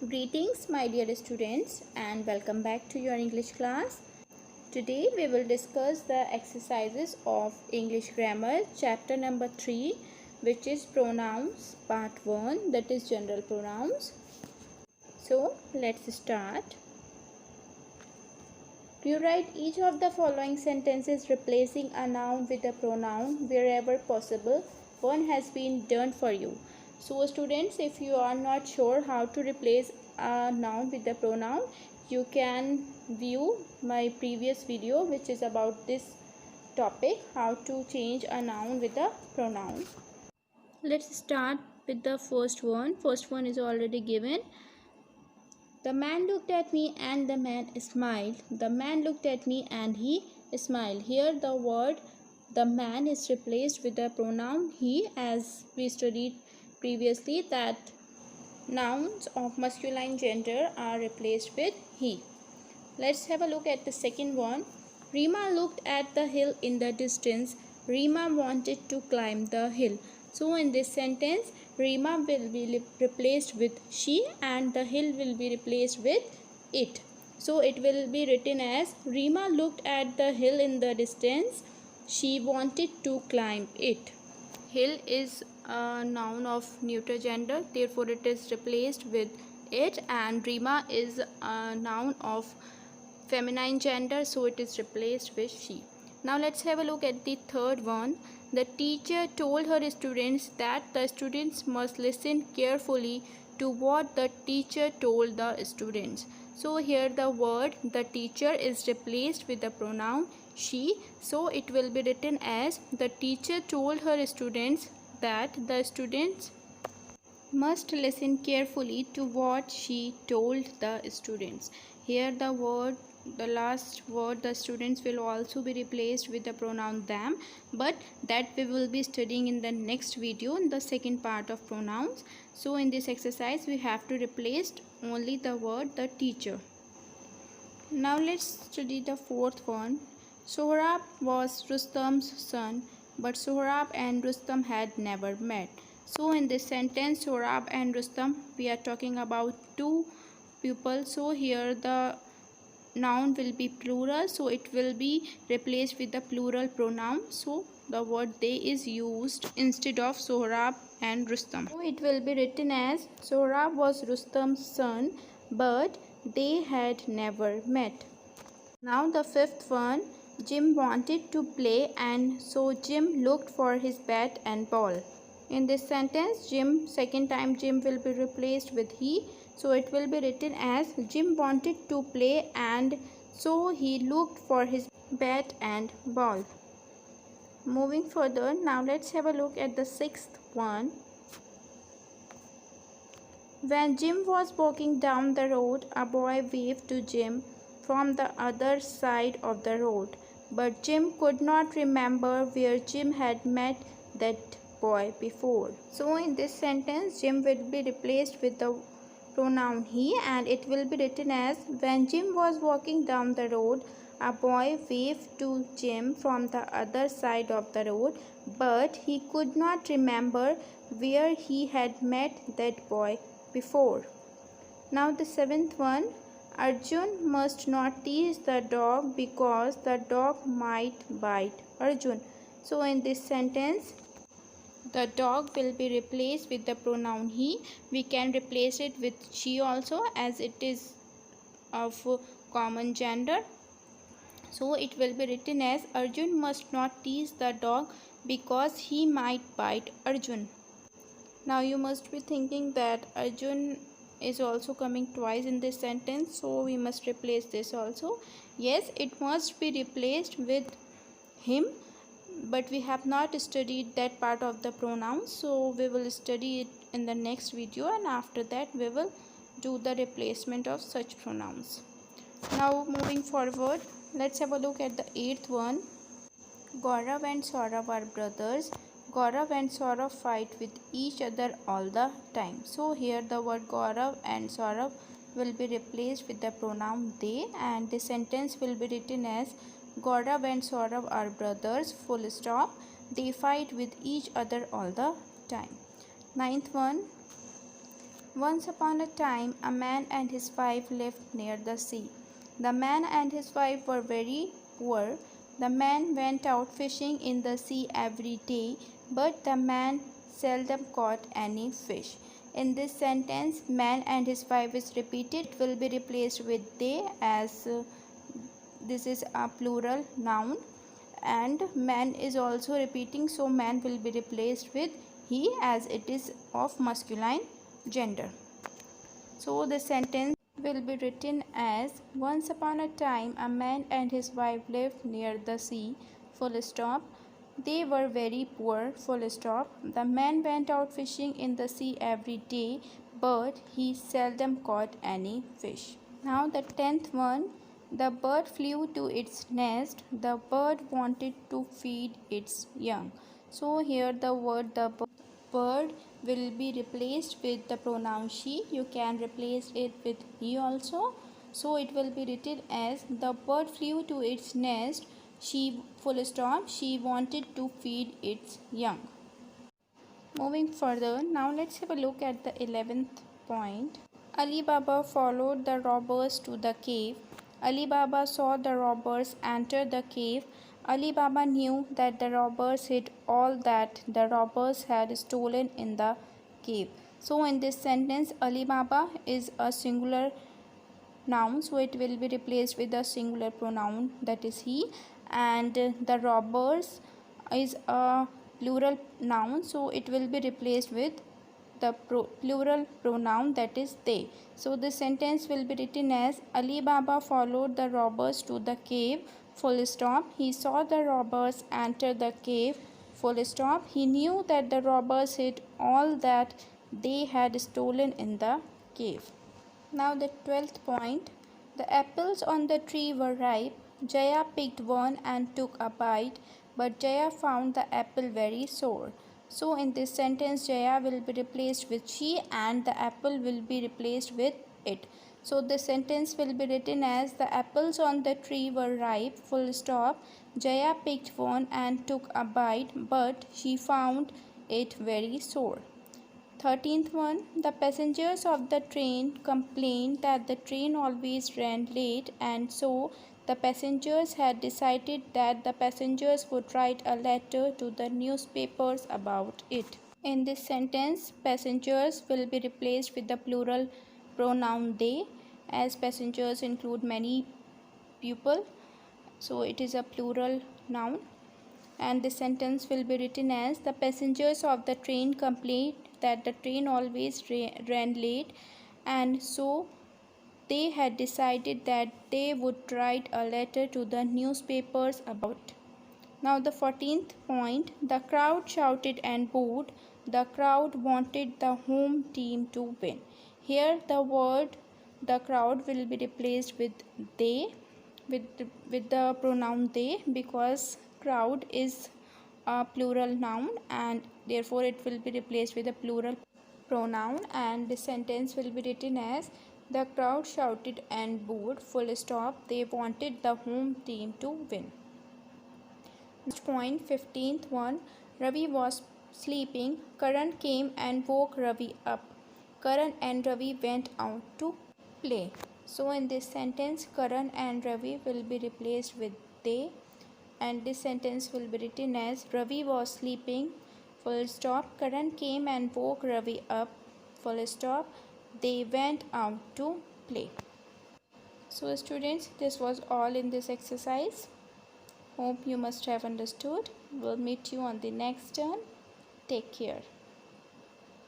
Greetings, my dear students, and welcome back to your English class. Today we will discuss the exercises of English grammar, chapter number 3, which is pronouns, part 1, that is general pronouns. So, let's start. You write each of the following sentences replacing a noun with a pronoun wherever possible. One has been done for you. So students, if you are not sure how to replace a noun with a pronoun, you can view my previous video which is about this topic, how to change a noun with a pronoun. Let's start with the first one. First one is already given. The man looked at me and the man smiled. The man looked at me and he smiled. Here the word the man is replaced with the pronoun he, as we studied previously that nouns of masculine gender are replaced with he. Let's have a look at the second one. Rima looked at the hill in the distance. Rima wanted to climb the hill. So in this sentence, Rima will be replaced with she and the hill will be replaced with it. So it will be written as Rima looked at the hill in the distance. She wanted to climb it. Hill is a noun of neuter gender, therefore it is replaced with it, and Rima is a noun of feminine gender, so it is replaced with she. Now let's have a look at the third one. The teacher told her students that the students must listen carefully to what the teacher told the students. So here the word the teacher is replaced with the pronoun she, so it will be written as the teacher told her students that the students must listen carefully to what she told the students. Here the last word the students will also be replaced with the pronoun them, but that we will be studying in the next video in the second part of pronouns. So in this exercise we have to replace only the word the teacher. Now let's study the fourth one. Sohrab was Rustam's son, but Sohrab and Rustam had never met. So in this sentence, Sohrab and Rustam, we are talking about two people. So here the noun will be plural, so it will be replaced with the plural pronoun. So the word they is used instead of Sohrab and Rustam. So it will be written as Sohrab was Rustam's son, but they had never met. Now the fifth one. Jim wanted to play and so Jim looked for his bat and ball. In this sentence, second time Jim will be replaced with he. So it will be written as Jim wanted to play and so he looked for his bat and ball. Moving further, now let's have a look at the sixth one. When Jim was walking down the road, a boy waved to Jim from the other side of the road. But Jim could not remember where Jim had met that boy before. So in this sentence, Jim will be replaced with the pronoun he and it will be written as when Jim was walking down the road, a boy waved to Jim from the other side of the road, but he could not remember where he had met that boy before. Now the seventh one. Arjun must not tease the dog because the dog might bite Arjun. So in this sentence, the dog will be replaced with the pronoun he. We can replace it with she also as it is of common gender. So it will be written as Arjun must not tease the dog because he might bite Arjun. Now you must be thinking that Arjun is also coming twice in this sentence, so we must replace this also. Yes, it must be replaced with him, but we have not studied that part of the pronouns, so we will study it in the next video and after that we will do the replacement of such pronouns. Now moving forward, let's have a look at the eighth one. Gaurav and Saurav are brothers. Gaurav and Saurav fight with each other all the time. So here the word Gaurav and Saurav will be replaced with the pronoun they and the sentence will be written as Gaurav and Saurav are brothers, full stop. They fight with each other all the time. Ninth one. Once upon a time, a man and his wife lived near the sea. The man and his wife were very poor. The man went out fishing in the sea every day, but the man seldom caught any fish. In this sentence, man and his wife is repeated. It will be replaced with they, as this is a plural noun, and man is also repeating, so man will be replaced with he, as it is of masculine gender. So the sentence will be written as, once upon a time a man and his wife lived near the sea, full stop. They were very poor, full stop. The man went out fishing in the sea every day, but he seldom caught any fish. Now the 10th one, the bird flew to its nest. The bird wanted to feed its young. So here the word the bird will be replaced with the pronoun she. You can replace it with he also. So it will be written as, the bird flew to its nest. She, full stop, she wanted to feed its young. Moving further, now let's have a look at the 11th point. Ali Baba followed the robbers to the cave. Ali Baba saw the robbers enter the cave. Ali Baba knew that the robbers hid all that the robbers had stolen in the cave. So in this sentence, Ali Baba is a singular noun, so it will be replaced with a singular pronoun, that is he, and the robbers is a plural noun, so it will be replaced with the plural pronoun, that is they. So the sentence will be written as, Ali Baba followed the robbers to the cave, full stop. He saw the robbers enter the cave, full stop. He knew that the robbers hid all that they had stolen in the cave. Now the 12th point, the apples on the tree were ripe. Jaya picked one and took a bite, but Jaya found the apple very sour. So in this sentence, Jaya will be replaced with she and the apple will be replaced with it. So the sentence will be written as, the apples on the tree were ripe, full stop. Jaya picked one and took a bite, but she found it very sour. 13th one, the passengers of the train complained that the train always ran late, and so the passengers had decided that the passengers would write a letter to the newspapers about it. In this sentence, passengers will be replaced with the plural pronoun they, as passengers include many people, so it is a plural noun. And the sentence will be written as, the passengers of the train complained that the train always ran late, and so they had decided that they would write a letter to the newspapers about it. Now the 14th point, the crowd shouted and booed. The crowd wanted the home team to win. Here the word the crowd will be replaced with they, with the pronoun they, because crowd is a plural noun and therefore it will be replaced with a plural pronoun, and the sentence will be written as, the crowd shouted and booed, full stop. They wanted the home team to win. Next point, 15th one, Ravi was sleeping. Karan came and woke Ravi up. Karan and Ravi went out to play. So in this sentence, Karan and Ravi will be replaced with they, and this sentence will be written as, Ravi was sleeping, full stop. Karan came and woke Ravi up, full stop. They went out to play. So students, this was all in this exercise. Hope you must have understood. We'll meet you on the next turn. Take care.